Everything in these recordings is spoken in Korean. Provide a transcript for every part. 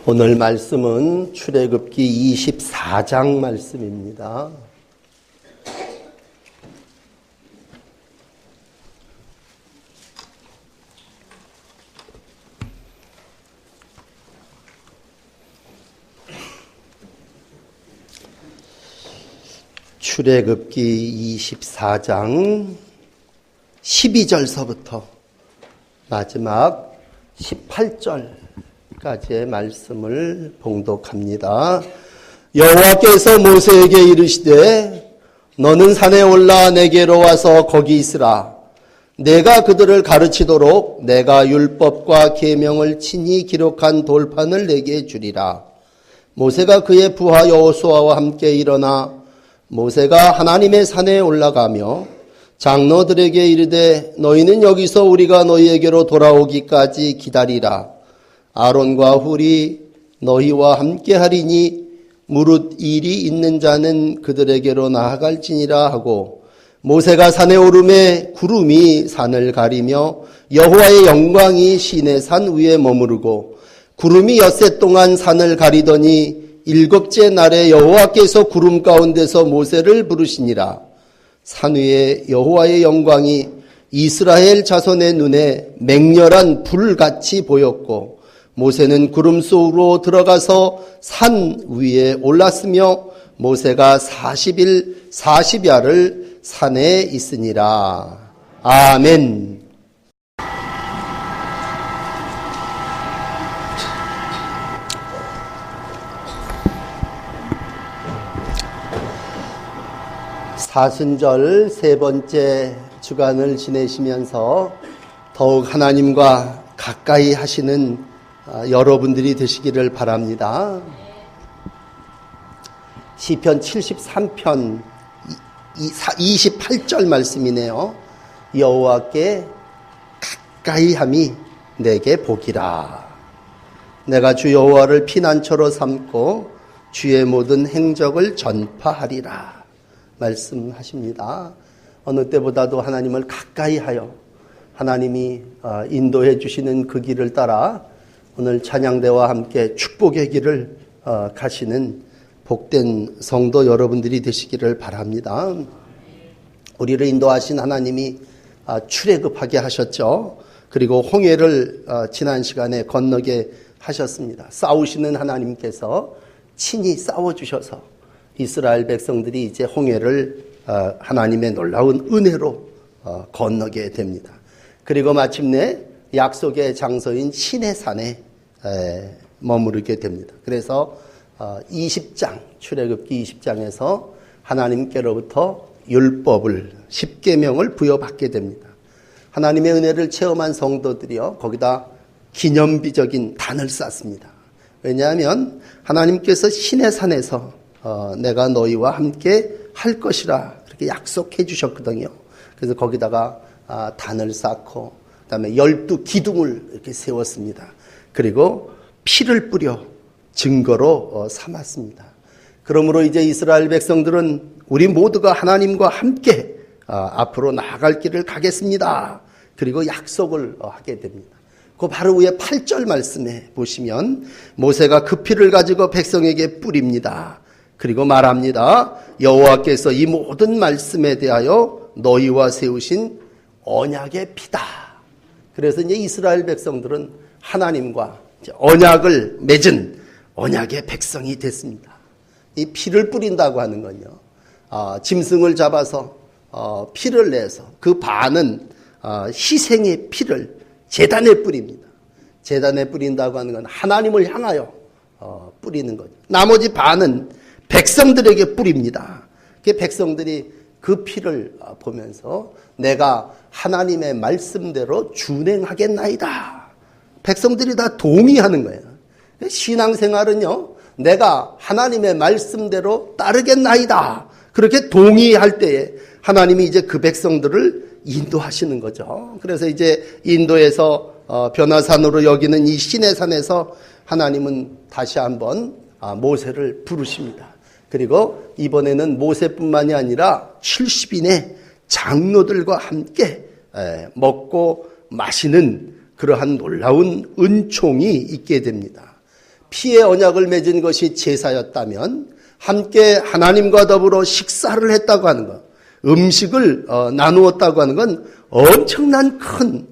오늘 말씀은 출애굽기 24장 말씀입니다. 출애굽기 24장 12절서부터 마지막 18절까지의 말씀을 봉독합니다. 여호와께서 모세에게 이르시되 너는 산에 올라 내게로 와서 거기 있으라. 내가 그들을 가르치도록 내가 율법과 계명을 친히 기록한 돌판을 내게 주리라. 모세가 그의 부하 여호수아와 함께 일어나 모세가 하나님의 산에 올라가며 장로들에게 이르되 너희는 여기서 우리가 너희에게로 돌아오기까지 기다리라. 아론과 훌이 너희와 함께 하리니 무릇 일이 있는 자는 그들에게로 나아갈지니라 하고 모세가 산에 오르매 구름이 산을 가리며 여호와의 영광이 시내 산 위에 머무르고 구름이 엿새 동안 산을 가리더니 일곱째 날에 여호와께서 구름 가운데서 모세를 부르시니라. 산 위에 여호와의 영광이 이스라엘 자손의 눈에 맹렬한 불같이 보였고 모세는 구름 속으로 들어가서 산 위에 올랐으며 모세가 40일 40야를 산에 있으니라. 아멘. 사순절 세 번째 주간을 지내시면서 더욱 하나님과 가까이 하시는 여러분들이 되시기를 바랍니다. 시편 73편 28절 말씀이네요. 여호와께 가까이함이 내게 복이라. 내가 주 여호와를 피난처로 삼고 주의 모든 행적을 전파하리라. 말씀하십니다. 어느 때보다도 하나님을 가까이 하여 하나님이 인도해 주시는 그 길을 따라 오늘 찬양대와 함께 축복의 길을 가시는 복된 성도 여러분들이 되시기를 바랍니다. 우리를 인도하신 하나님이 출애굽하게 하셨죠. 그리고 홍해를 지난 시간에 건너게 하셨습니다. 싸우시는 하나님께서 친히 싸워주셔서 이스라엘 백성들이 이제 홍해를 하나님의 놀라운 은혜로 건너게 됩니다. 그리고 마침내 약속의 장소인 시내산에 머무르게 됩니다. 그래서 20장, 출애굽기 20장에서 하나님께로부터 율법을, 십계명을 부여받게 됩니다. 하나님의 은혜를 체험한 성도들이요, 거기다 기념비적인 단을 쌓습니다. 왜냐하면 하나님께서 시내산에서 내가 너희와 함께 할 것이라 그렇게 약속해 주셨거든요. 그래서 거기다가 단을 쌓고 그다음에 12기둥을 이렇게 세웠습니다. 그리고 피를 뿌려 증거로 삼았습니다. 그러므로 이제 이스라엘 백성들은 우리 모두가 하나님과 함께 앞으로 나아갈 길을 가겠습니다. 그리고 약속을 하게 됩니다. 그 바로 위에 8절 말씀에 보시면 모세가 그 피를 가지고 백성에게 뿌립니다. 그리고 말합니다. 여호와께서 이 모든 말씀에 대하여 너희와 세우신 언약의 피다. 그래서 이제 이스라엘 백성들은 하나님과 언약을 맺은 언약의 백성이 됐습니다. 이 피를 뿌린다고 하는 건요, 짐승을 잡아서 피를 내서 그 반은 희생의 피를 제단에 뿌립니다. 제단에 뿌린다고 하는 건 하나님을 향하여 뿌리는 거죠. 나머지 반은 백성들에게 뿌립니다. 그 백성들이 그 피를 보면서 내가 하나님의 말씀대로 준행하겠나이다. 백성들이 다 동의하는 거예요. 신앙생활은요, 내가 하나님의 말씀대로 따르겠나이다. 그렇게 동의할 때에 하나님이 이제 그 백성들을 인도하시는 거죠. 그래서 이제 인도에서 변화산으로 여기는 이 시내산에서 하나님은 다시 한번 모세를 부르십니다. 그리고 이번에는 모세뿐만이 아니라 70인의 장로들과 함께 먹고 마시는 그러한 놀라운 은총이 있게 됩니다. 피의 언약을 맺은 것이 제사였다면 함께 하나님과 더불어 식사를 했다고 하는 것, 음식을 나누었다고 하는 건 엄청난 큰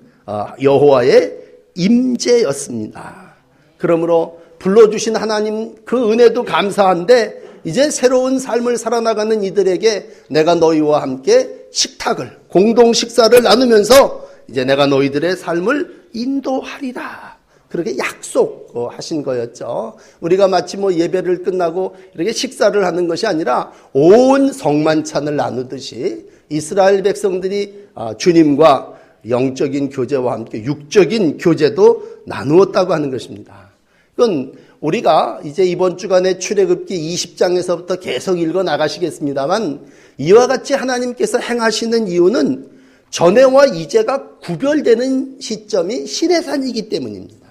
여호와의 임재였습니다. 그러므로 불러주신 하나님 그 은혜도 감사한데 이제 새로운 삶을 살아나가는 이들에게 내가 너희와 함께 식탁을, 공동 식사를 나누면서 이제 내가 너희들의 삶을 인도하리라. 그렇게 약속하신 거였죠. 우리가 마치 예배를 끝나고 이렇게 식사를 하는 것이 아니라 온 성만찬을 나누듯이 이스라엘 백성들이 주님과 영적인 교제와 함께 육적인 교제도 나누었다고 하는 것입니다. 그건 우리가 이제 이번 주간에 출애굽기 20장에서부터 계속 읽어 나가시겠습니다만 이와 같이 하나님께서 행하시는 이유는 전에와 이제가 구별되는 시점이 시내산이기 때문입니다.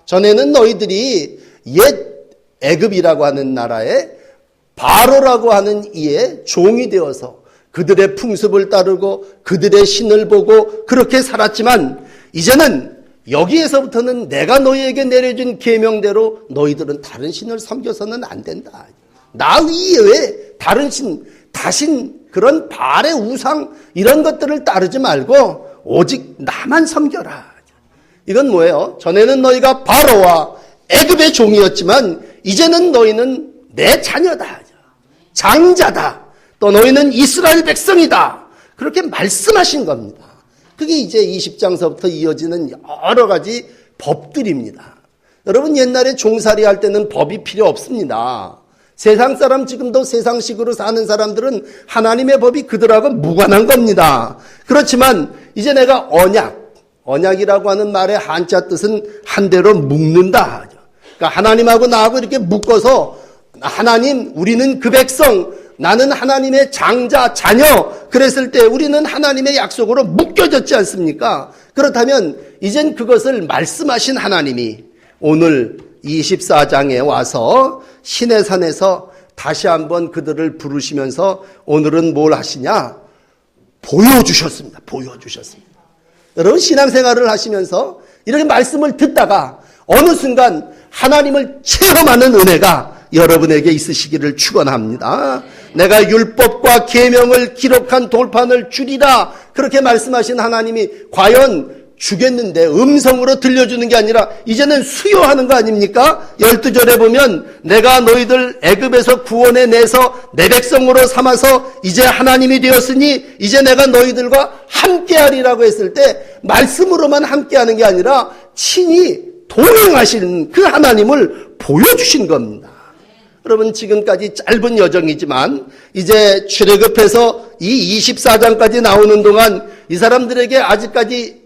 전에는 너희들이 옛 애굽이라고 하는 나라에 바로라고 하는 이의 종이 되어서 그들의 풍습을 따르고 그들의 신을 보고 그렇게 살았지만 이제는 여기에서부터는 내가 너희에게 내려준 계명대로 너희들은 다른 신을 섬겨서는 안 된다. 나 이외에 다른 신, 다신 그런 발의 우상 이런 것들을 따르지 말고 오직 나만 섬겨라. 이건 뭐예요? 전에는 너희가 바로와 애굽의 종이었지만 이제는 너희는 내 자녀다. 장자다. 또 너희는 이스라엘 백성이다. 그렇게 말씀하신 겁니다. 그게 이제 20장서부터 이어지는 여러 가지 법들입니다. 여러분 옛날에 종살이 할 때는 법이 필요 없습니다. 세상 사람 지금도 세상식으로 사는 사람들은 하나님의 법이 그들하고 무관한 겁니다. 그렇지만 이제 내가 언약이라고 하는 말의 한자 뜻은 한 대로 묶는다. 그러니까 하나님하고 나하고 이렇게 묶어서 하나님 우리는 그 백성 나는 하나님의 장자 자녀 그랬을 때 우리는 하나님의 약속으로 묶여졌지 않습니까? 그렇다면 이젠 그것을 말씀하신 하나님이 오늘 24장에 와서 시내산에서 다시 한번 그들을 부르시면서 오늘은 뭘 하시냐? 보여주셨습니다. 여러분 신앙생활을 하시면서 이렇게 말씀을 듣다가 어느 순간 하나님을 체험하는 은혜가 여러분에게 있으시기를 축원합니다. 내가 율법과 계명을 기록한 돌판을 주리라 그렇게 말씀하신 하나님이 과연 주겠는데 음성으로 들려주는 게 아니라 이제는 수요하는 거 아닙니까? 12절에 보면 내가 너희들 애굽에서 구원해 내서 내 백성으로 삼아서 이제 하나님이 되었으니 이제 내가 너희들과 함께하리라고 했을 때 말씀으로만 함께하는 게 아니라 친히 동행하신 그 하나님을 보여주신 겁니다. 여러분 지금까지 짧은 여정이지만 이제 출애굽해서 이 24장까지 나오는 동안 이 사람들에게 아직까지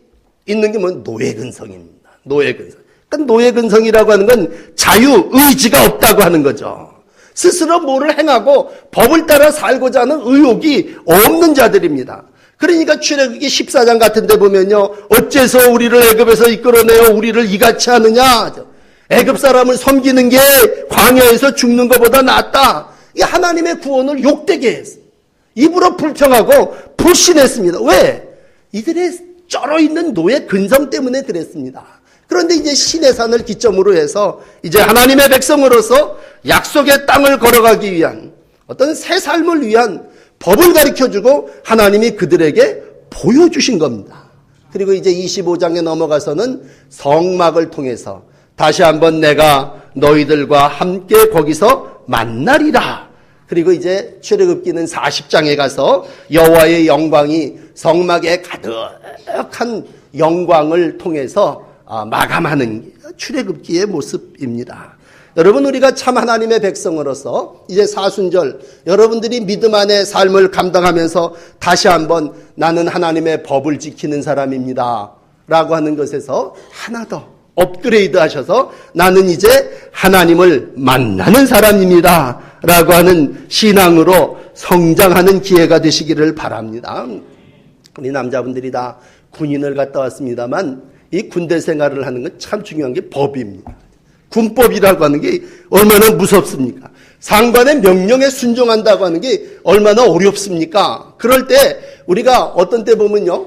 있는 게 노예근성입니다. 노예근성. 그러니까 노예근성이라고 하는 건 자유의지가 없다고 하는 거죠. 스스로 뭐를 행하고 법을 따라 살고자 하는 의욕이 없는 자들입니다. 그러니까 출애굽기 14장 같은 데 보면요. 어째서 우리를 애굽에서 이끌어내어 우리를 이같이 하느냐. 애굽 사람을 섬기는 게 광야에서 죽는 것보다 낫다. 이 하나님의 구원을 욕되게 했어요. 입으로 불평하고 불신했습니다. 왜? 이들의 쩔어있는 노예 근성 때문에 그랬습니다. 그런데 이제 시내산을 기점으로 해서 이제 하나님의 백성으로서 약속의 땅을 걸어가기 위한 어떤 새 삶을 위한 법을 가르쳐주고 하나님이 그들에게 보여주신 겁니다. 그리고 이제 25장에 넘어가서는 성막을 통해서 다시 한번 내가 너희들과 함께 거기서 만나리라. 그리고 이제 출애굽기는 40장에 가서 여호와의 영광이 성막에 가득한 영광을 통해서 마감하는 출애굽기의 모습입니다. 여러분 우리가 참 하나님의 백성으로서 이제 사순절 여러분들이 믿음 안의 삶을 감당하면서 다시 한번 나는 하나님의 법을 지키는 사람입니다 라고 하는 것에서 하나 더 업그레이드 하셔서 나는 이제 하나님을 만나는 사람입니다 라고 하는 신앙으로 성장하는 기회가 되시기를 바랍니다. 우리 남자분들이 다 군인을 갔다 왔습니다만 이 군대 생활을 하는 건 참 중요한 게 법입니다. 군법이라고 하는 게 얼마나 무섭습니까? 상관의 명령에 순종한다고 하는 게 얼마나 어렵습니까? 그럴 때 우리가 어떤 때 보면요.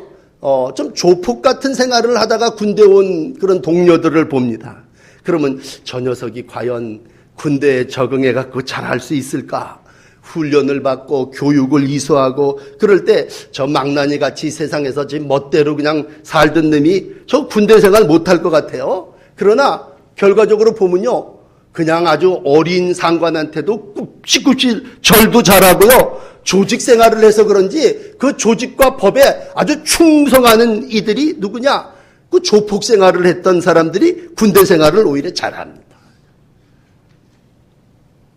좀 조폭 같은 생활을 하다가 군대 온 그런 동료들을 봅니다. 그러면 저 녀석이 과연 군대에 적응해 갖고 잘할 수 있을까? 훈련을 받고 교육을 이수하고 그럴 때 저 망나니 같이 세상에서 지금 멋대로 그냥 살던 놈이 저 군대 생활 못할 것 같아요. 그러나 결과적으로 보면요, 그냥 아주 어린 상관한테도 굽시굽시 절도 잘하고요, 조직 생활을 해서 그런지 그 조직과 법에 아주 충성하는 이들이 누구냐? 그 조폭 생활을 했던 사람들이 군대 생활을 오히려 잘합니다.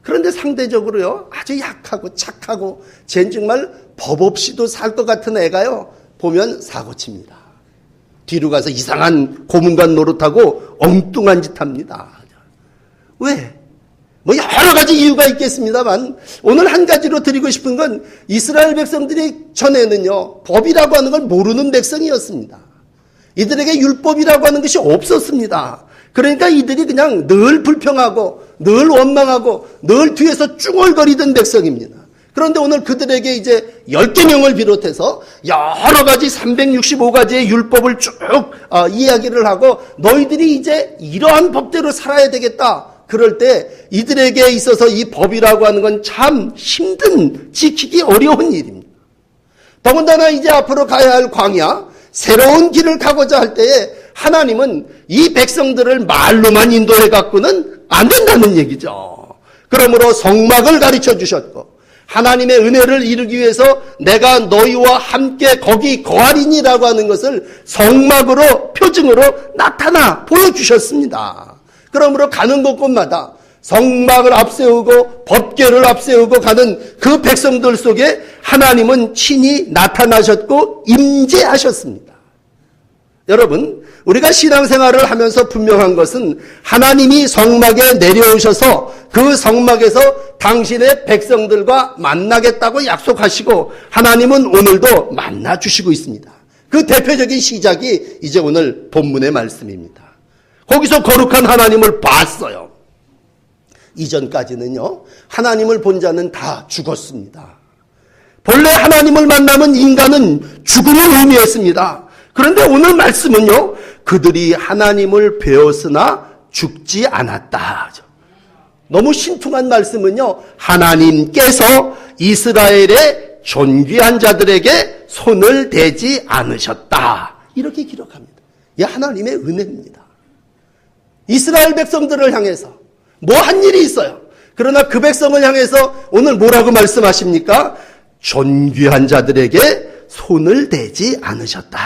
그런데 상대적으로요, 아주 약하고 착하고 쟨 정말 법 없이도 살 것 같은 애가요, 보면 사고칩니다. 뒤로 가서 이상한 고문관 노릇하고 엉뚱한 짓 합니다. 왜? 뭐 여러 가지 이유가 있겠습니다만 오늘 한 가지로 드리고 싶은 건 이스라엘 백성들이 전에는요, 법이라고 하는 걸 모르는 백성이었습니다. 이들에게 율법이라고 하는 것이 없었습니다. 그러니까 이들이 그냥 늘 불평하고 늘 원망하고 늘 뒤에서 쭈글거리던 백성입니다. 그런데 오늘 그들에게 이제 10계명을 비롯해서 여러 가지 365가지의 율법을 쭉 이야기를 하고 너희들이 이제 이러한 법대로 살아야 되겠다. 그럴 때 이들에게 있어서 이 법이라고 하는 건 참 힘든, 지키기 어려운 일입니다. 더군다나 이제 앞으로 가야 할 광야, 새로운 길을 가고자 할 때에 하나님은 이 백성들을 말로만 인도해 갖고는 안 된다는 얘기죠. 그러므로 성막을 가르쳐 주셨고 하나님의 은혜를 이루기 위해서 내가 너희와 함께 거기 거하리니라고 하는 것을 성막으로 표징으로 나타나 보여주셨습니다. 그러므로 가는 곳곳마다 성막을 앞세우고 법궤를 앞세우고 가는 그 백성들 속에 하나님은 친히 나타나셨고 임재하셨습니다. 여러분, 우리가 신앙생활을 하면서 분명한 것은 하나님이 성막에 내려오셔서 그 성막에서 당신의 백성들과 만나겠다고 약속하시고 하나님은 오늘도 만나주시고 있습니다. 그 대표적인 시작이 이제 오늘 본문의 말씀입니다. 거기서 거룩한 하나님을 봤어요. 이전까지는요, 하나님을 본 자는 다 죽었습니다. 본래 하나님을 만나면 인간은 죽음을 의미했습니다. 그런데 오늘 말씀은요, 그들이 하나님을 배웠으나 죽지 않았다. 너무 신통한 말씀은요, 하나님께서 이스라엘의 존귀한 자들에게 손을 대지 않으셨다. 이렇게 기록합니다. 이게 하나님의 은혜입니다. 이스라엘 백성들을 향해서 뭐 한 일이 있어요. 그러나 그 백성을 향해서 오늘 뭐라고 말씀하십니까? 존귀한 자들에게 손을 대지 않으셨다.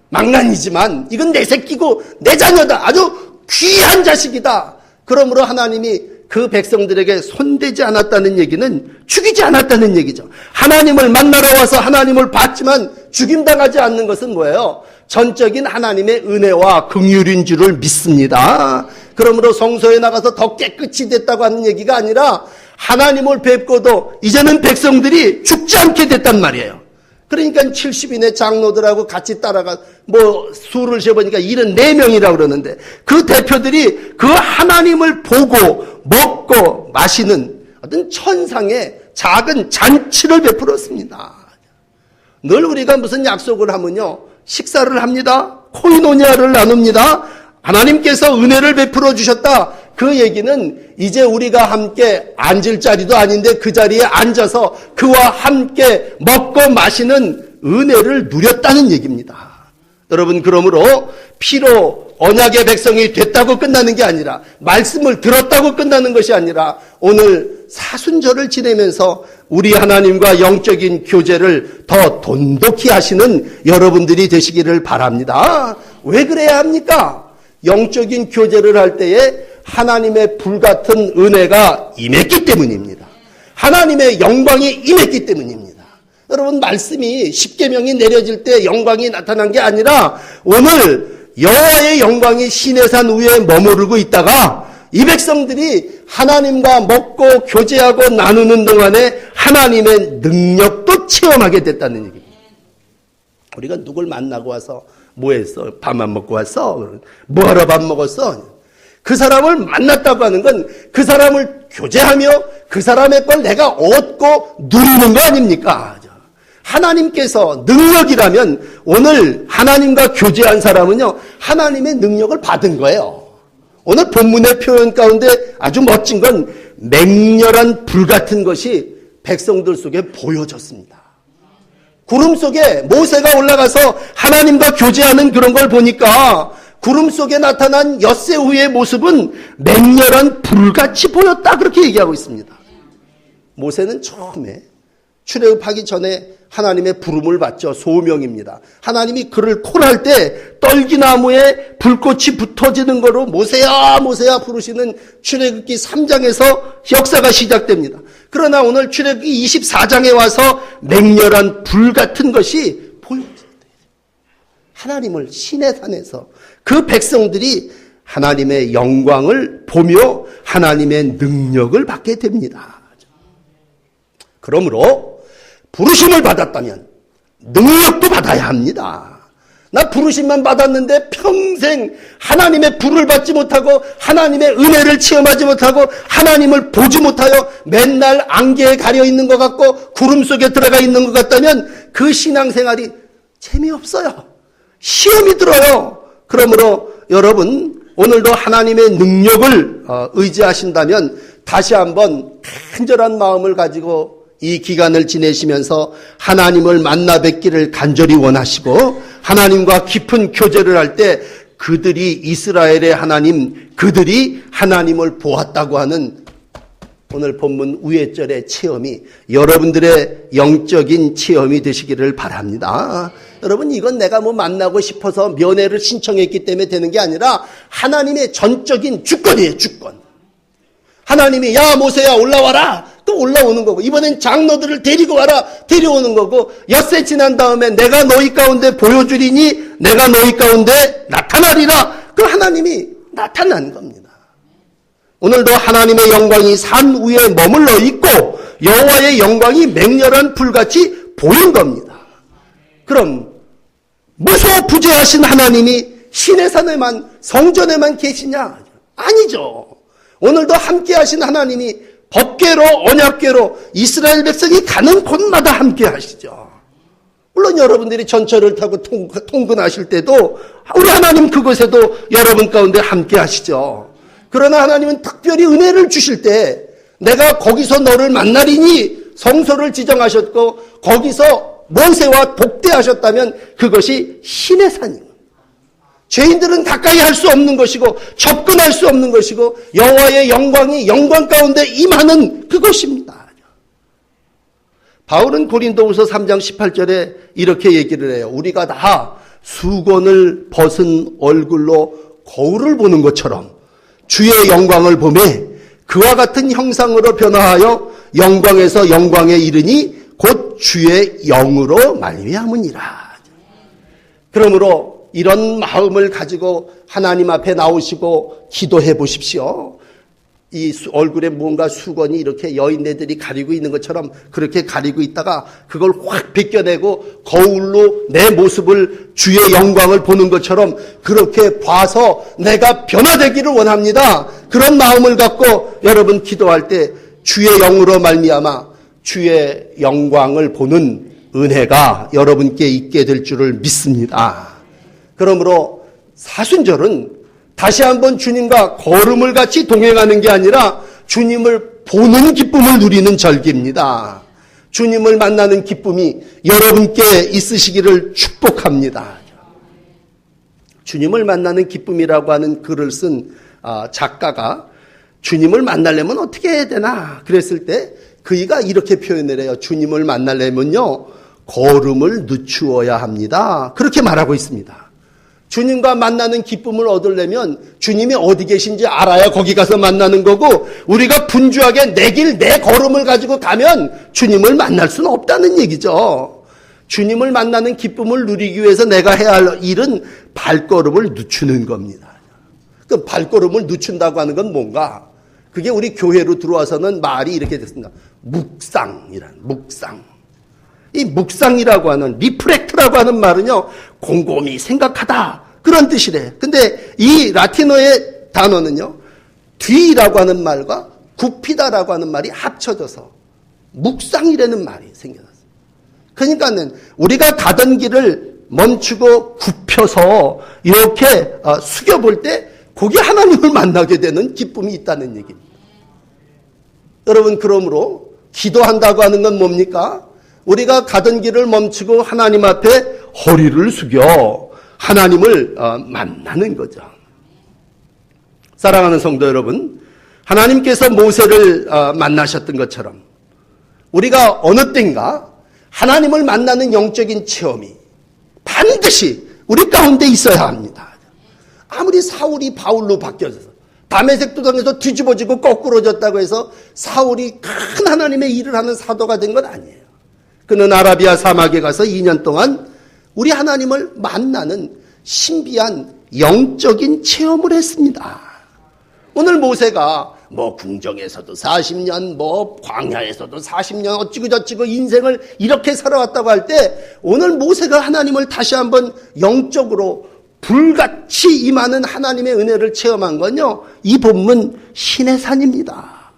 망난이지만 이건 내 새끼고 내 자녀다. 아주 귀한 자식이다. 그러므로 하나님이 그 백성들에게 손대지 않았다는 얘기는 죽이지 않았다는 얘기죠. 하나님을 만나러 와서 하나님을 봤지만 죽임당하지 않는 것은 뭐예요? 전적인 하나님의 은혜와 긍휼인 줄을 믿습니다. 그러므로 성소에 나가서 더 깨끗이 됐다고 하는 얘기가 아니라 하나님을 뵙고도 이제는 백성들이 죽지 않게 됐단 말이에요. 그러니까 70인의 장로들하고 같이 따라가 수를 재보니까 74명이라고 그러는데 그 대표들이 그 하나님을 보고 먹고 마시는 어떤 천상의 작은 잔치를 베풀었습니다. 늘 우리가 무슨 약속을 하면요, 식사를 합니다. 코이노니아를 나눕니다. 하나님께서 은혜를 베풀어 주셨다. 그 얘기는 이제 우리가 함께 앉을 자리도 아닌데 그 자리에 앉아서 그와 함께 먹고 마시는 은혜를 누렸다는 얘기입니다. 여러분, 그러므로 피로 언약의 백성이 됐다고 끝나는 게 아니라, 말씀을 들었다고 끝나는 것이 아니라 오늘 사순절을 지내면서 우리 하나님과 영적인 교제를 더 돈독히 하시는 여러분들이 되시기를 바랍니다. 왜 그래야 합니까? 영적인 교제를 할 때에 하나님의 불같은 은혜가 임했기 때문입니다. 하나님의 영광이 임했기 때문입니다. 여러분, 말씀이 십계명이 내려질 때 영광이 나타난 게 아니라 오늘 여호와의 영광이 시내산 위에 머무르고 있다가 이 백성들이 하나님과 먹고 교제하고 나누는 동안에 하나님의 능력도 체험하게 됐다는 얘기입니다. 우리가 누굴 만나고 와서 뭐 했어? 밥만 먹고 왔어? 뭐하러 밥 먹었어? 그 사람을 만났다고 하는 건 그 사람을 교제하며 그 사람의 걸 내가 얻고 누리는 거 아닙니까? 하나님께서 능력이라면 오늘 하나님과 교제한 사람은요, 하나님의 능력을 받은 거예요. 오늘 본문의 표현 가운데 아주 멋진 건 맹렬한 불 같은 것이 백성들 속에 보여졌습니다. 구름 속에 모세가 올라가서 하나님과 교제하는 그런 걸 보니까 구름 속에 나타난 엿새 후의 모습은 맹렬한 불같이 보였다, 그렇게 얘기하고 있습니다. 모세는 처음에 출애굽하기 전에 하나님의 부름을 받죠. 소명입니다. 하나님이 그를 콜할 때 떨기나무에 불꽃이 붙어지는 거로 모세야 모세야 부르시는 출애굽기 3장에서 역사가 시작됩니다. 그러나 오늘 출애굽기 24장에 와서 맹렬한 불 같은 것이 보입니다. 하나님을 시내 산에서 그 백성들이 하나님의 영광을 보며 하나님의 능력을 받게 됩니다. 그러므로 부르심을 받았다면 능력도 받아야 합니다. 나 부르심만 받았는데 평생 하나님의 불을 받지 못하고 하나님의 은혜를 체험하지 못하고 하나님을 보지 못하여 맨날 안개에 가려 있는 것 같고 구름 속에 들어가 있는 것 같다면 그 신앙생활이 재미없어요. 시험이 들어요. 그러므로 여러분 오늘도 하나님의 능력을 의지하신다면 다시 한번 간절한 마음을 가지고 이 기간을 지내시면서 하나님을 만나 뵙기를 간절히 원하시고 하나님과 깊은 교제를 할 때 그들이 이스라엘의 하나님, 그들이 하나님을 보았다고 하는 오늘 본문 우회절의 체험이 여러분들의 영적인 체험이 되시기를 바랍니다. 여러분 이건 내가 뭐 만나고 싶어서 면회를 신청했기 때문에 되는 게 아니라 하나님의 전적인 주권이에요. 주권. 하나님이 야 모세야 올라와라. 또 올라오는 거고 이번엔 장로들을 데리고 와라. 데려오는 거고 엿새 지난 다음에 내가 너희 가운데 보여주리니 내가 너희 가운데 나타나리라. 그 하나님이 나타난 겁니다. 오늘도 하나님의 영광이 산 위에 머물러 있고 여호와의 영광이 맹렬한 불같이 보인 겁니다. 그럼 무소부재하신 하나님이 시내산에만 성전에만 계시냐? 아니죠. 오늘도 함께 하신 하나님이 법궤로 언약궤로 이스라엘 백성이 가는 곳마다 함께 하시죠. 물론 여러분들이 전철을 타고 통근하실 때도 우리 하나님 그곳에도 여러분 가운데 함께 하시죠. 그러나 하나님은 특별히 은혜를 주실 때 내가 거기서 너를 만나리니 성소를 지정하셨고 거기서 모세와 독대하셨다면 그것이 신의 산입니다. 죄인들은 가까이 할 수 없는 것이고 접근할 수 없는 것이고 여호와의 영광이 영광 가운데 임하는 그것입니다. 바울은 고린도후서 3장 18절에 이렇게 얘기를 해요. 우리가 다 수건을 벗은 얼굴로 거울을 보는 것처럼 주의 영광을 보매 그와 같은 형상으로 변화하여 영광에서 영광에 이르니 곧 주의 영으로 말미암으니라. 그러므로 이런 마음을 가지고 하나님 앞에 나오시고 기도해 보십시오. 이 얼굴에 뭔가 수건이 이렇게 여인네들이 가리고 있는 것처럼 그렇게 가리고 있다가 그걸 확 벗겨내고 거울로 내 모습을 주의 영광을 보는 것처럼 그렇게 봐서 내가 변화되기를 원합니다. 그런 마음을 갖고 여러분 기도할 때 주의 영으로 말미암아 주의 영광을 보는 은혜가 여러분께 있게 될 줄을 믿습니다. 그러므로 사순절은 다시 한번 주님과 걸음을 같이 동행하는 게 아니라 주님을 보는 기쁨을 누리는 절기입니다. 주님을 만나는 기쁨이 여러분께 있으시기를 축복합니다. 주님을 만나는 기쁨이라고 하는 글을 쓴 작가가 주님을 만나려면 어떻게 해야 되나 그랬을 때 그이가 이렇게 표현을 해요. 주님을 만나려면요 걸음을 늦추어야 합니다. 그렇게 말하고 있습니다. 주님과 만나는 기쁨을 얻으려면 주님이 어디 계신지 알아야 거기 가서 만나는 거고 우리가 분주하게 내 길, 내 걸음을 가지고 가면 주님을 만날 수는 없다는 얘기죠. 주님을 만나는 기쁨을 누리기 위해서 내가 해야 할 일은 발걸음을 늦추는 겁니다. 그 발걸음을 늦춘다고 하는 건 뭔가? 그게 우리 교회로 들어와서는 말이 이렇게 됐습니다. 묵상이란 묵상. 이 묵상이라고 하는 리프렉트라고 하는 말은요 곰곰이 생각하다 그런 뜻이래. 근데 이 라틴어의 단어는요 뒤라고 하는 말과 굽히다라고 하는 말이 합쳐져서 묵상이라는 말이 생겨났어요. 그러니까는 우리가 가던 길을 멈추고 굽혀서 이렇게 숙여볼 때 거기 하나님을 만나게 되는 기쁨이 있다는 얘기입니다. 여러분, 그러므로 기도한다고 하는 건 뭡니까? 우리가 가던 길을 멈추고 하나님 앞에 허리를 숙여 하나님을 만나는 거죠. 사랑하는 성도 여러분, 하나님께서 모세를 만나셨던 것처럼 우리가 어느 때인가 하나님을 만나는 영적인 체험이 반드시 우리 가운데 있어야 합니다. 아무리 사울이 바울로 바뀌어져서 다메섹 도상에서 뒤집어지고 거꾸로졌다고 해서 사울이 큰 하나님의 일을 하는 사도가 된 건 아니에요. 그는 아라비아 사막에 가서 2년 동안 우리 하나님을 만나는 신비한 영적인 체험을 했습니다. 오늘 모세가 궁정에서도 40년, 광야에서도 40년 어찌고 저찌고 인생을 이렇게 살아왔다고 할 때 오늘 모세가 하나님을 다시 한번 영적으로 불같이 임하는 하나님의 은혜를 체험한 건요, 이 본문 시내산입니다.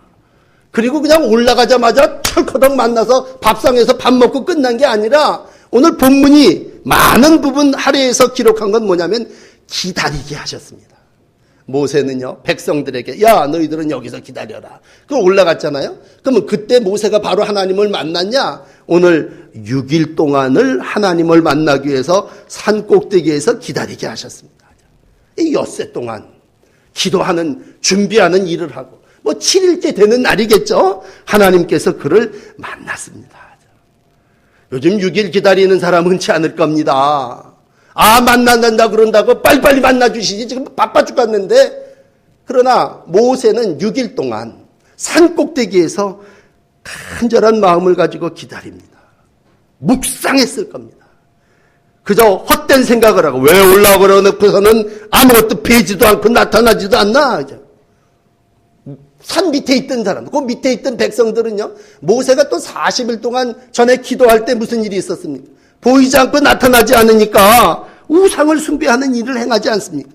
그리고 그냥 올라가자마자 털커덕 만나서 밥상에서 밥 먹고 끝난 게 아니라 오늘 본문이 많은 부분 할애해서 기록한 건 뭐냐면 기다리게 하셨습니다. 모세는요, 백성들에게 야, 너희들은 여기서 기다려라. 그럼 올라갔잖아요. 그러면 그때 모세가 바로 하나님을 만났냐? 오늘 6일 동안을 하나님을 만나기 위해서 산 꼭대기에서 기다리게 하셨습니다. 이 엿새 동안 기도하는, 준비하는 일을 하고 7일째 되는 날이겠죠. 하나님께서 그를 만났습니다. 요즘 6일 기다리는 사람 흔치 않을 겁니다. 만난다 그런다고 빨리빨리 만나주시지. 지금 바빠 죽겠는데. 그러나 모세는 6일 동안 산 꼭대기에서 간절한 마음을 가지고 기다립니다. 묵상했을 겁니다. 그저 헛된 생각을 하고 왜 올라오고 놓고서는 아무것도 배지도 않고 나타나지도 않나. 산 밑에 있던 사람, 그 밑에 있던 백성들은요, 모세가 또 40일 동안 전에 기도할 때 무슨 일이 있었습니까? 보이지 않고 나타나지 않으니까 우상을 숭배하는 일을 행하지 않습니까?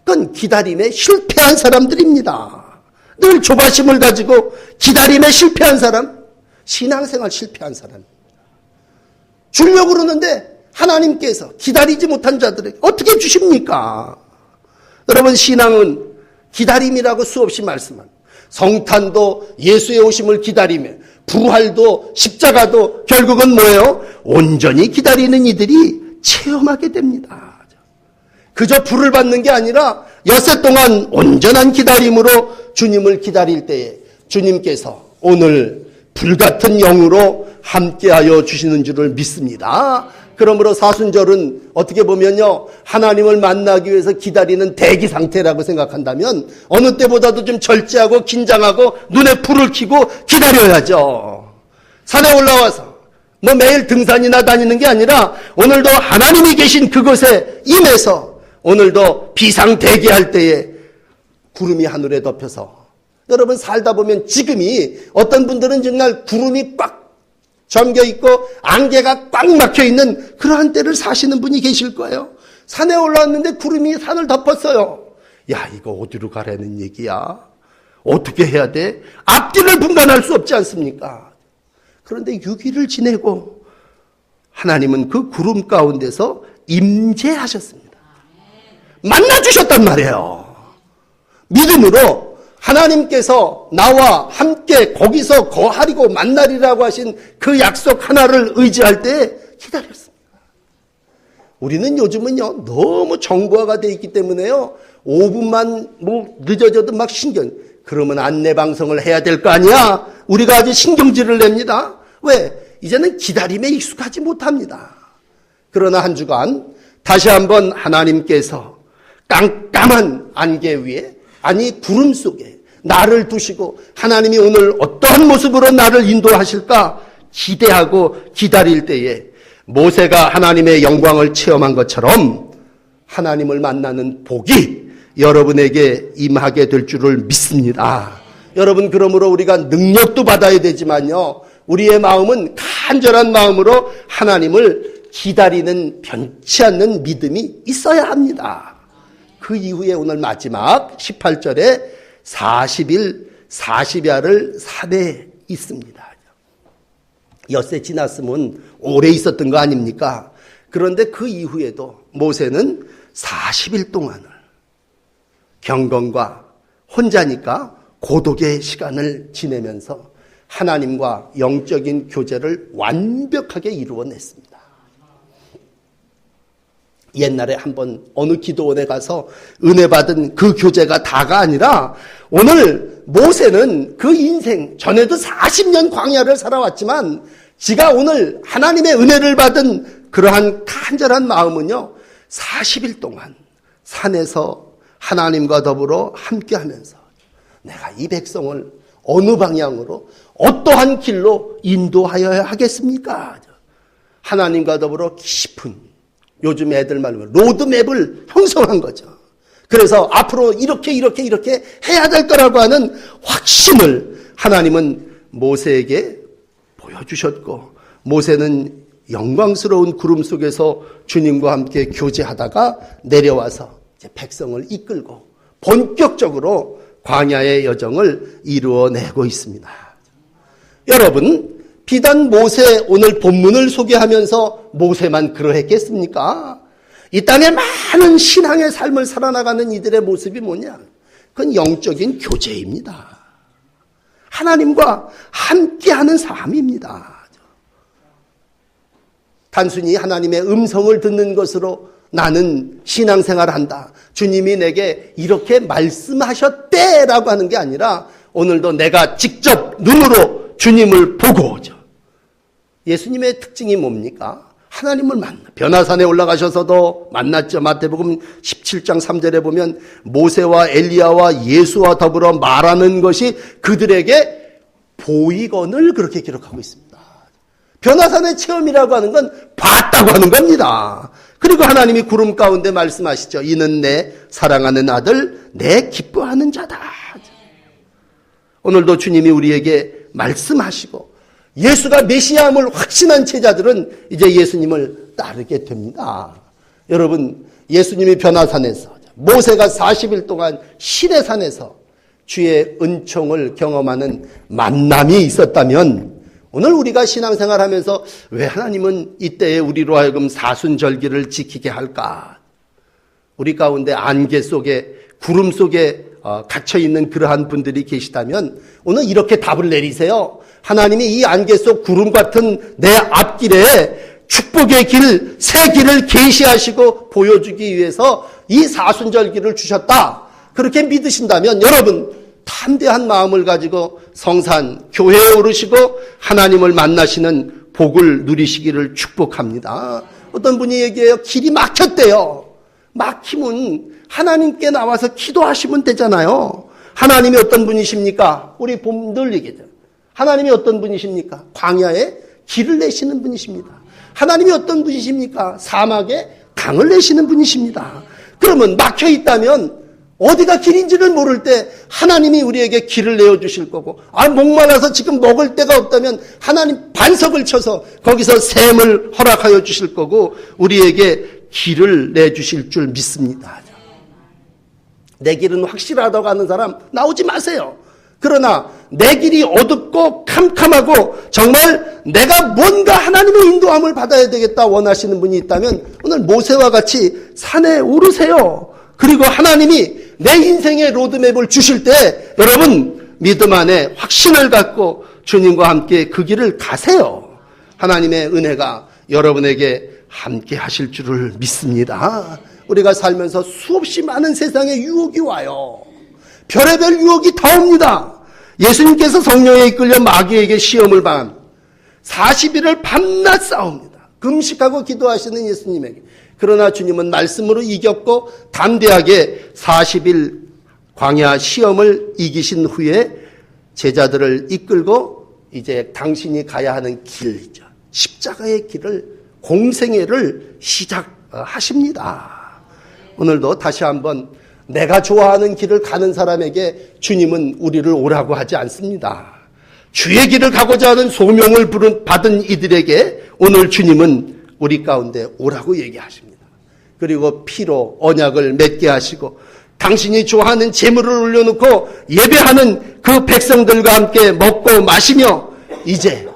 그건 기다림에 실패한 사람들입니다. 늘 조바심을 가지고 기다림에 실패한 사람, 신앙생활 실패한 사람. 주려고 그러는데 하나님께서 기다리지 못한 자들에게 어떻게 주십니까? 여러분, 신앙은 기다림이라고 수없이 말씀합니다. 성탄도 예수의 오심을 기다리며 부활도 십자가도 결국은 뭐예요? 온전히 기다리는 이들이 체험하게 됩니다. 그저 불을 받는 게 아니라 엿새 동안 온전한 기다림으로 주님을 기다릴 때에 주님께서 오늘 불같은 영으로 함께하여 주시는 줄을 믿습니다. 그러므로 사순절은 어떻게 보면요, 하나님을 만나기 위해서 기다리는 대기 상태라고 생각한다면 어느 때보다도 좀 절제하고 긴장하고 눈에 불을 켜고 기다려야죠. 산에 올라와서 매일 등산이나 다니는 게 아니라 오늘도 하나님이 계신 그곳에 임해서 오늘도 비상대기할 때에 구름이 하늘에 덮여서 여러분 살다 보면 지금이 어떤 분들은 정말 구름이 꽉 잠겨있고 안개가 꽉 막혀있는 그러한 때를 사시는 분이 계실 거예요. 산에 올라왔는데 구름이 산을 덮었어요. 야, 이거 어디로 가라는 얘기야? 어떻게 해야 돼? 앞뒤를 분간할 수 없지 않습니까? 그런데 6일을 지내고 하나님은 그 구름 가운데서 임재하셨습니다. 만나주셨단 말이에요. 믿음으로 하나님께서 나와 함께 거기서 거하리고 만나리라고 하신 그 약속 하나를 의지할 때 기다렸습니다. 우리는 요즘은요, 너무 정보화가 돼 있기 때문에요, 5분만 늦어져도 막 그러면 안내방송을 해야 될 거 아니야? 우리가 아주 신경질을 냅니다. 왜? 이제는 기다림에 익숙하지 못합니다. 그러나 한 주간 다시 한번 하나님께서 깜깜한 안개 위에, 아니 구름 속에 나를 두시고 하나님이 오늘 어떠한 모습으로 나를 인도하실까 기대하고 기다릴 때에 모세가 하나님의 영광을 체험한 것처럼 하나님을 만나는 복이 여러분에게 임하게 될 줄을 믿습니다. 여러분, 그러므로 우리가 능력도 받아야 되지만요, 우리의 마음은 간절한 마음으로 하나님을 기다리는 변치 않는 믿음이 있어야 합니다. 그 이후에 오늘 마지막 18절에 40일 40야를 산에 있습니다. 엿새 지났으면 오래 있었던 거 아닙니까? 그런데 그 이후에도 모세는 40일 동안을 경건과 혼자니까 고독의 시간을 지내면서 하나님과 영적인 교제를 완벽하게 이루어냈습니다. 옛날에 한번 어느 기도원에 가서 은혜 받은 그 교제가 다가 아니라 오늘 모세는 그 인생 전에도 40년 광야를 살아왔지만 지가 오늘 하나님의 은혜를 받은 그러한 간절한 마음은요, 40일 동안 산에서 하나님과 더불어 함께하면서 내가 이 백성을 어느 방향으로 어떠한 길로 인도하여야 하겠습니까? 하나님과 더불어 깊은, 요즘 애들 말로 로드맵을 형성한 거죠. 그래서 앞으로 이렇게 해야 될 거라고 하는 확신을 하나님은 모세에게 보여주셨고, 모세는 영광스러운 구름 속에서 주님과 함께 교제하다가 내려와서 이제 백성을 이끌고 본격적으로 광야의 여정을 이루어내고 있습니다. 여러분, 비단 모세, 오늘 본문을 소개하면서 모세만 그러했겠습니까? 이 땅에 많은 신앙의 삶을 살아나가는 이들의 모습이 뭐냐? 그건 영적인 교제입니다. 하나님과 함께하는 삶입니다. 단순히 하나님의 음성을 듣는 것으로 나는 신앙생활을 한다, 주님이 내게 이렇게 말씀하셨대라고 하는 게 아니라 오늘도 내가 직접 눈으로 주님을 보고 오죠. 예수님의 특징이 뭡니까? 하나님을 만나. 변화산에 올라가셔서도 만났죠. 마태복음 17장 3절에 보면 모세와 엘리야와 예수와 더불어 말하는 것이 그들에게 보이거늘 그렇게 기록하고 있습니다. 변화산의 체험이라고 하는 건 봤다고 하는 겁니다. 그리고 하나님이 구름 가운데 말씀하시죠. 이는 내 사랑하는 아들, 내 기뻐하는 자다. 오늘도 주님이 우리에게 말씀하시고 예수가 메시아임을 확신한 제자들은 이제 예수님을 따르게 됩니다. 여러분, 예수님이 변화산에서, 모세가 40일 동안 시내산에서 주의 은총을 경험하는 만남이 있었다면 오늘 우리가 신앙생활하면서 왜 하나님은 이때에 우리로 하여금 사순절기를 지키게 할까? 우리 가운데 안개 속에, 구름 속에 갇혀있는 그러한 분들이 계시다면 오늘 이렇게 답을 내리세요. 하나님이 이 안개 속 구름 같은 내 앞길에 축복의 길, 새 길을 계시하시고 보여주기 위해서 이 사순절기를 주셨다. 그렇게 믿으신다면 여러분 담대한 마음을 가지고 성산, 교회에 오르시고 하나님을 만나시는 복을 누리시기를 축복합니다. 어떤 분이 얘기해요. 길이 막혔대요. 막히면 하나님께 나와서 기도하시면 되잖아요. 하나님이 어떤 분이십니까? 우리 봄 늘 얘기죠. 하나님이 어떤 분이십니까? 광야에 길을 내시는 분이십니다. 하나님이 어떤 분이십니까? 사막에 강을 내시는 분이십니다. 그러면 막혀 있다면 어디가 길인지를 모를 때 하나님이 우리에게 길을 내어주실 거고, 목말라서 지금 먹을 데가 없다면 하나님 반석을 쳐서 거기서 샘을 허락하여 주실 거고 우리에게 길을 내주실 줄 믿습니다. 내 길은 확실하다고 하는 사람 나오지 마세요. 그러나 내 길이 어둡고 캄캄하고 정말 내가 뭔가 하나님의 인도함을 받아야 되겠다 원하시는 분이 있다면 오늘 모세와 같이 산에 오르세요. 그리고 하나님이 내 인생의 로드맵을 주실 때 여러분 믿음 안에 확신을 갖고 주님과 함께 그 길을 가세요. 하나님의 은혜가 여러분에게 함께 하실 줄을 믿습니다. 우리가 살면서 수없이 많은 세상의 유혹이 와요. 별의별 유혹이 다 옵니다. 예수님께서 성령에 이끌려 마귀에게 시험을 당합니다. 40일을 밤낮 싸웁니다. 금식하고 기도하시는 예수님에게. 그러나 주님은 말씀으로 이겼고 담대하게 40일 광야 시험을 이기신 후에 제자들을 이끌고 이제 당신이 가야 하는 길이죠. 십자가의 길을, 공생애를 시작하십니다. 오늘도 다시 한번 내가 좋아하는 길을 가는 사람에게 주님은 우리를 오라고 하지 않습니다. 주의 길을 가고자 하는 소명을 받은 이들에게 오늘 주님은 우리 가운데 오라고 얘기하십니다. 그리고 피로 언약을 맺게 하시고 당신이 좋아하는 제물을 올려놓고 예배하는 그 백성들과 함께 먹고 마시며 이제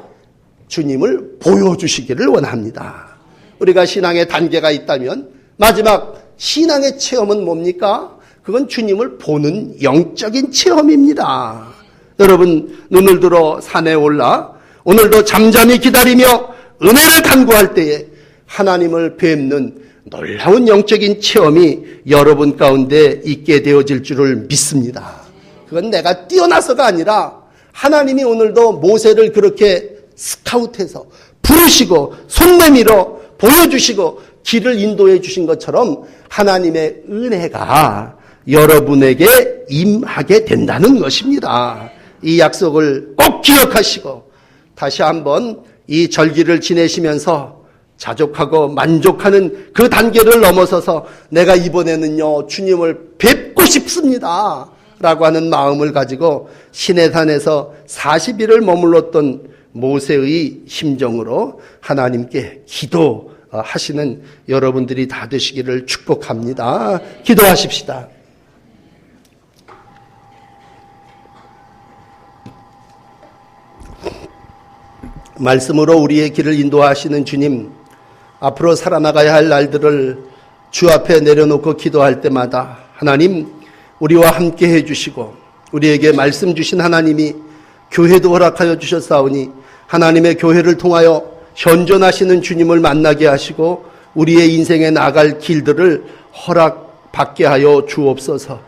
주님을 보여주시기를 원합니다. 우리가 신앙의 단계가 있다면 마지막 신앙의 체험은 뭡니까? 그건 주님을 보는 영적인 체험입니다. 여러분, 눈을 들어 산에 올라 오늘도 잠잠히 기다리며 은혜를 간구할 때에 하나님을 뵙는 놀라운 영적인 체험이 여러분 가운데 있게 되어질 줄을 믿습니다. 그건 내가 뛰어나서가 아니라 하나님이 오늘도 모세를 그렇게 스카우트해서 부르시고 손 내밀어 보여주시고 길을 인도해 주신 것처럼 하나님의 은혜가 여러분에게 임하게 된다는 것입니다. 이 약속을 꼭 기억하시고 다시 한번 이 절기를 지내시면서 자족하고 만족하는 그 단계를 넘어서서 내가 이번에는요 주님을 뵙고 싶습니다 라고 하는 마음을 가지고 시내산에서 40일을 머물렀던 모세의 심정으로 하나님께 기도하시는 여러분들이 다 되시기를 축복합니다. 기도하십시다. 말씀으로 우리의 길을 인도하시는 주님, 앞으로 살아나가야 할 날들을 주 앞에 내려놓고 기도할 때마다 하나님 우리와 함께 해주시고 우리에게 말씀 주신 하나님이 교회도 허락하여 주셨사오니 하나님의 교회를 통하여 현존하시는 주님을 만나게 하시고 우리의 인생에 나갈 길들을 허락받게 하여 주옵소서.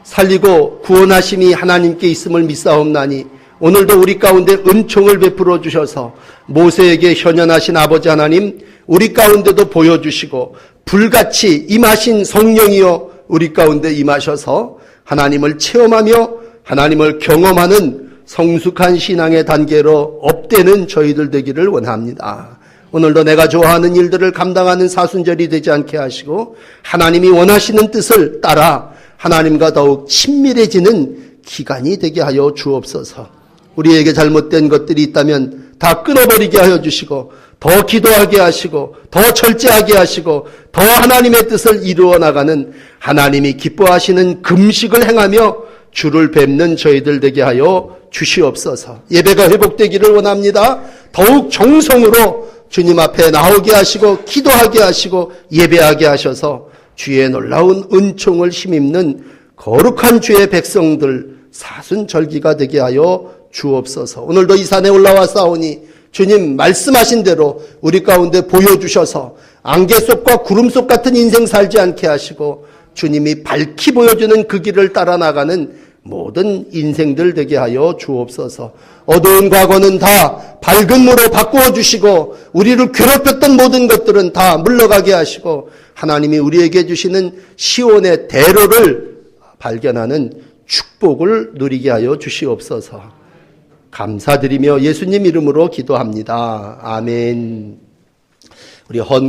살리고 구원하심이 하나님께 있음을 믿사옵나니 오늘도 우리 가운데 은총을 베풀어 주셔서 모세에게 현현하신 아버지 하나님 우리 가운데도 보여주시고 불같이 임하신 성령이여 우리 가운데 임하셔서 하나님을 체험하며 하나님을 경험하는 성숙한 신앙의 단계로 업되는 저희들 되기를 원합니다. 오늘도 내가 좋아하는 일들을 감당하는 사순절이 되지 않게 하시고 하나님이 원하시는 뜻을 따라 하나님과 더욱 친밀해지는 기간이 되게 하여 주옵소서. 우리에게 잘못된 것들이 있다면 다 끊어버리게 하여 주시고 더 기도하게 하시고 더 절제하게 하시고 더 하나님의 뜻을 이루어 나가는 하나님이 기뻐하시는 금식을 행하며 주를 뵙는 저희들 되게 하여 주시옵소서. 예배가 회복되기를 원합니다. 더욱 정성으로 주님 앞에 나오게 하시고 기도하게 하시고 예배하게 하셔서 주의 놀라운 은총을 힘입는 거룩한 주의 백성들 사순절기가 되게 하여 주옵소서. 오늘도 이 산에 올라와 싸우니 주님 말씀하신 대로 우리 가운데 보여주셔서 안개 속과 구름 속 같은 인생 살지 않게 하시고 주님이 밝히 보여주는 그 길을 따라 나가는 모든 인생들 되게 하여 주옵소서. 어두운 과거는 다 밝은 무로 바꾸어 주시고 우리를 괴롭혔던 모든 것들은 다 물러가게 하시고 하나님이 우리에게 주시는 시온의 대로를 발견하는 축복을 누리게 하여 주시옵소서. 감사드리며 예수님 이름으로 기도합니다. 아멘. 우리 헌